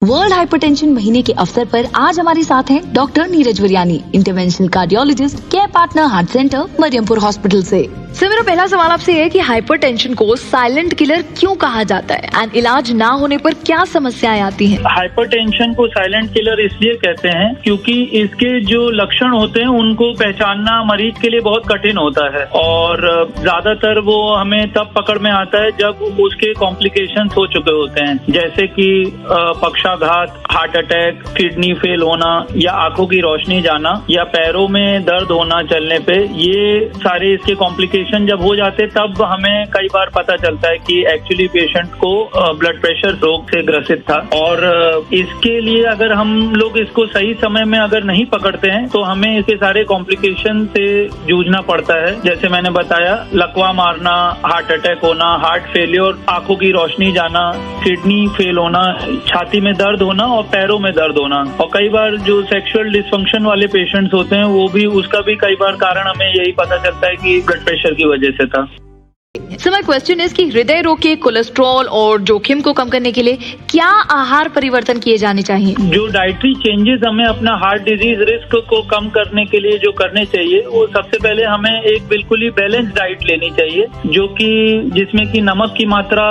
World hypertension महीने के अवसर पर आज हमारे साथ हैं doctor Neeraj Variani, interventional cardiologist, care partner heart centre, Mariampur hospital से। सर, मेरा पहला सवाल आपसे है कि हाइपरटेंशन को साइलेंट किलर क्यों कहा जाता है एंड इलाज ना होने पर क्या समस्याएं आती हैं? हाइपरटेंशन को साइलेंट किलर इसलिए कहते हैं क्योंकि इसके जो लक्षण होते हैं उनको पहचानना मरीज के लिए बहुत कठिन होता है और ज्यादातर वो हमें तब पकड़ में आता है जब उसके कॉम्प्लिकेशंस हो चुके होते हैं, जैसे कि पक्षाघात, हार्ट अटैक, किडनी फेल होना या आंखों की रोशनी जाना या पैरों में दर्द होना चलने पे। ये सारे इसके कॉम्प्लिकेशन जब हो जाते तब हमें कई बार पता चलता है कि एक्चुअली पेशेंट को ब्लड प्रेशर रोग से ग्रसित था। और इसके लिए अगर हम लोग इसको सही समय में अगर नहीं पकड़ते हैं तो हमें इसके सारे कॉम्प्लिकेशन से जूझना पड़ता है। जैसे मैंने बताया, लकवा मारना, हार्ट अटैक होना, हार्ट फेलियर, आंखों की रोशनी जाना, किडनी फेल होना, छाती में दर्द होना और पैरों में दर्द होना। और कई बार जो सेक्सुअल डिसफंक्शन वाले पेशेंट्स होते हैं वो भी, उसका भी कई बार कारण हमें यही पता चलता है कि ब्लड प्रेशर की वजह से था। सर, माय क्वेश्चन इज कि हृदय रोग के कोलेस्ट्रॉल और जोखिम को कम करने के लिए क्या आहार परिवर्तन किए जाने चाहिए? जो डाइटरी चेंजेस हमें अपना हार्ट डिजीज रिस्क को कम करने के लिए जो करने चाहिए, वो सबसे पहले हमें एक बिल्कुल ही बैलेंस डाइट लेनी चाहिए, जो कि जिसमें कि नमक की मात्रा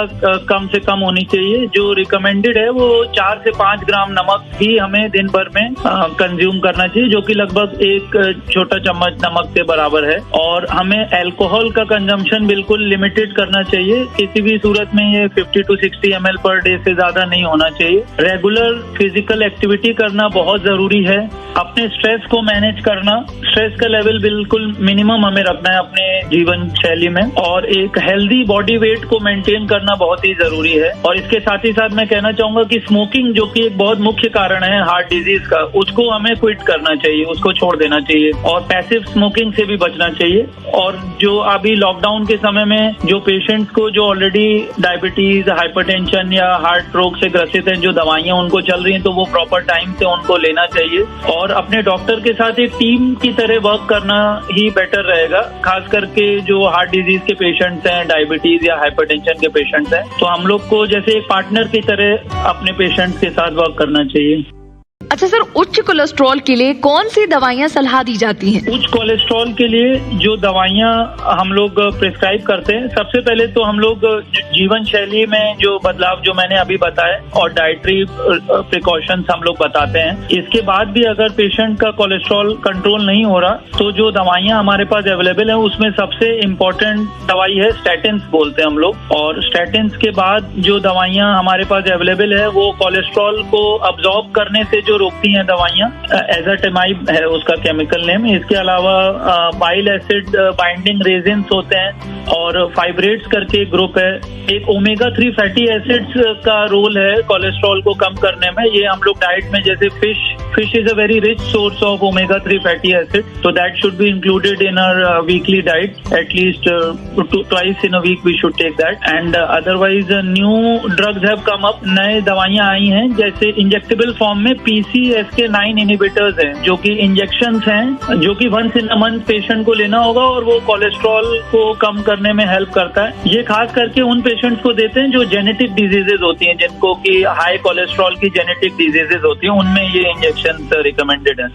कम से कम होनी चाहिए। जो रिकमेंडेड है वो 4 से 5 ग्राम नमक ही हमें दिन भर में कंज्यूम करना चाहिए, जो कि लगभग 1 छोटा चम्मच नमक के बराबर है। और हमें अल्कोहल का कंजम्पशन बिल्कुल लिमिटेड करना चाहिए। किसी भी सूरत में ये 50 to 60 ml पर डे से ज्यादा नहीं होना चाहिए। रेगुलर फिजिकल एक्टिविटी करना बहुत जरूरी है। अपने स्ट्रेस को मैनेज करना, स्ट्रेस का लेवल बिल्कुल मिनिमम हमें रखना है अपने जीवन शैली में। और एक हेल्दी बॉडी वेट को मेंटेन करना बहुत ही जरूरी है। और इसके साथ ही साथ मैं कहना चाहूंगा कि स्मोकिंग, जो कि एक बहुत मुख्य कारण है हार्ट डिजीज का, उसको हमें क्विट करना चाहिए, उसको छोड़ देना चाहिए। और पैसिव स्मोकिंग से भी बचना चाहिए। और जो अभी लॉकडाउन के समय में जो पेशेंट्स को जो ऑलरेडी डायबिटीज, हाइपरटेंशन या हार्ट रोग से ग्रसित हैं, जो दवाइयां उनको चल रही हैं, तो वो प्रॉपर टाइम से उनको लेना चाहिए। और अपने डॉक्टर के साथ एक टीम की तरह वर्क करना ही बेटर रहेगा। खास करके जो हार्ट डिजीज के पेशेंट्स हैं, डायबिटीज या हाइपरटेंशन के पेशेंट्स हैं, तो हम लोग को जैसे एक पार्टनर की तरह अपने पेशेंट्स के साथ वर्क करना चाहिए। अच्छा सर, उच्च कोलेस्ट्रॉल के लिए कौन सी दवाइयां सलाह दी जाती हैं? उच्च कोलेस्ट्रॉल के लिए जो दवाइयां हम लोग प्रिस्क्राइब करते हैं, सबसे पहले तो हम लोग जीवन शैली में जो बदलाव जो मैंने अभी बताया और डाइटरी प्रिकॉशंस हम लोग बताते हैं। इसके बाद भी अगर पेशेंट का कोलेस्ट्रॉल कंट्रोल नहीं हो रहा तो जो दवाइयां हमारे पास अवेलेबल है उसमें सबसे इम्पोर्टेंट दवाई है स्टैटिन्स बोलते हैं हम लोग। और स्टैटिन्स के बाद जो दवाइयां हमारे पास अवेलेबल है वो कोलेस्ट्रॉल को अब्सॉर्ब करने से जो रोकती हैं दवाइयां, एजाटेमाइब है उसका केमिकल नेम। इसके अलावा बाइल एसिड बाइंडिंग रेजिन्स होते हैं और फाइब्रेट्स करके ग्रुप है। एक ओमेगा 3 फैटी एसिड्स का रोल है कोलेस्ट्रॉल को कम करने में। ये हम लोग डाइट में, जैसे fish is a very rich source of omega 3 fatty acid, तो that should be included in our weekly diet. At least twice in a week we should take that. And otherwise new drugs have come up, नए दवाइयां आई हैं, जैसे injectable form में PCSK9 inhibitors हैं, जो कि injections हैं, जो कि once in a month patient को लेना होगा और वो कोलेस्ट्रॉल को कम करने में हेल्प करता है। ये खास करके उन पेशेंट्स को देते हैं जो जेनेटिक डिजीजेज होती हैं, जिनको कि हाई कोलेस्ट्रॉल की जेनेटिक डिजीजेज होती हैं, उनमें ये इंजेक्शन रिकमेंडेड है।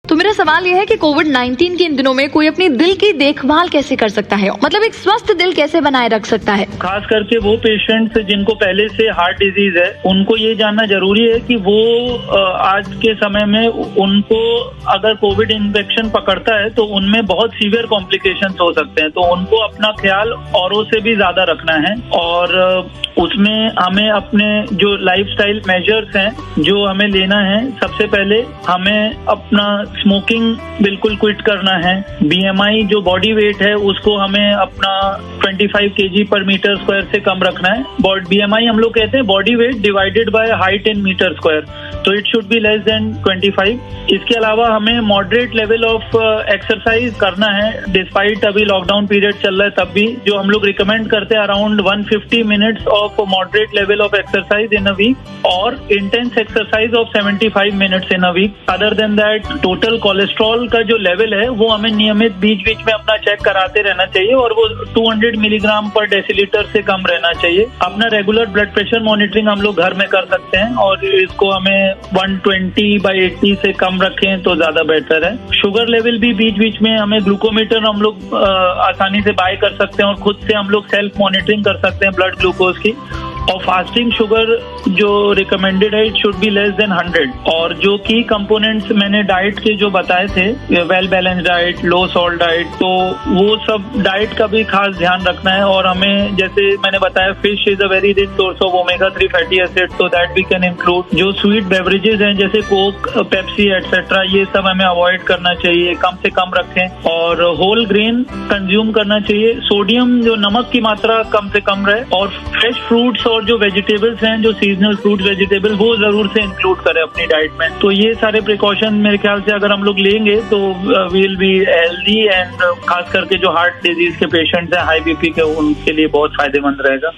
तो मेरा सवाल यह है कि कोविड-19 के इन दिनों में कोई अपनी दिल की देखभाल कैसे कर सकता है, मतलब एक स्वस्थ दिल कैसे बनाए रख सकता है? खास करके वो पेशेंट्स जिनको पहले से हार्ट डिजीज है, उनको ये जानना जरूरी है कि वो आज के समय में उनको अगर कोविड इन्फेक्शन पकड़ता है तो उनमें बहुत सीवियर कॉम्प्लिकेशंस हो सकते हैं। तो उनको अपना ख्याल औरों से भी ज्यादा रखना है। और उसमें हमें अपने जो लाइफस्टाइल मेजर्स हैं जो हमें लेना है, सबसे पहले हमें अपना स्मोकिंग बिल्कुल क्विट करना है। BMI जो बॉडी वेट है उसको हमें अपना 25 kg पर मीटर स्क्वायर से कम रखना है। BMI हम लोग कहते हैं body weight divided by height in metre square, तो it should be less than 25। इसके अलावा हमें मॉडरेट लेवल ऑफ एक्सरसाइज करना है। डिस्पाइट अभी लॉकडाउन पीरियड चल रहा है तब भी जो हम लोग रिकमेंड करते हैं around 150 minutes of moderate level of exercise in a week और intense exercise of 75 minutes in a week. Other than that total cholesterol का जो लेवल है वो हमें नियमित बीच बीच में अपना चेक कराते रहना चाहिए और वो 200 मिलीग्राम पर डेसीलीटर से कम रहना चाहिए। अपना रेगुलर ब्लड प्रेशर मॉनिटरिंग हम लोग घर में कर सकते हैं और इसको हमें 120/80 से कम रखें तो ज्यादा बेहतर है। शुगर लेवल भी बीच बीच में हमें ग्लूकोमीटर हम लोग आसानी से बाय कर सकते हैं और खुद से हम लोग सेल्फ मॉनिटरिंग कर सकते हैं ब्लड ग्लूकोज की। और फास्टिंग शुगर जो रिकमेंडेड है it should be less then 100। और जो की कंपोनेंट्स मैंने डाइट के जो बताए थे, वेल बैलेंस डाइट, लो सॉल्ट डाइट, तो वो सब डाइट का भी खास ध्यान रखना है। और हमें जैसे मैंने बताया fish is a very rich source of omega 3 fatty acid, तो दैट वी कैन इंक्लूड। जो स्वीट बेवरेजेस हैं जैसे कोक, पेप्सी एटसेट्रा, ये सब हमें अवॉइड करना चाहिए, कम से कम रखें। और होल ग्रेन कंज्यूम करना चाहिए। सोडियम जो नमक की मात्रा कम से कम रहे। और फ्रेश फ्रूट्स और जो वेजिटेबल्स हैं, जो सीजनल फ्रूट वेजिटेबल, वो जरूर से इंक्लूड करें अपनी डाइट में। तो ये सारे प्रिकॉशन मेरे ख्याल से अगर हम लोग लेंगे तो we will be healthy and खास करके जो हार्ट डिजीज के पेशेंट्स हैं, हाई बीपी के, उनके लिए बहुत फायदेमंद रहेगा।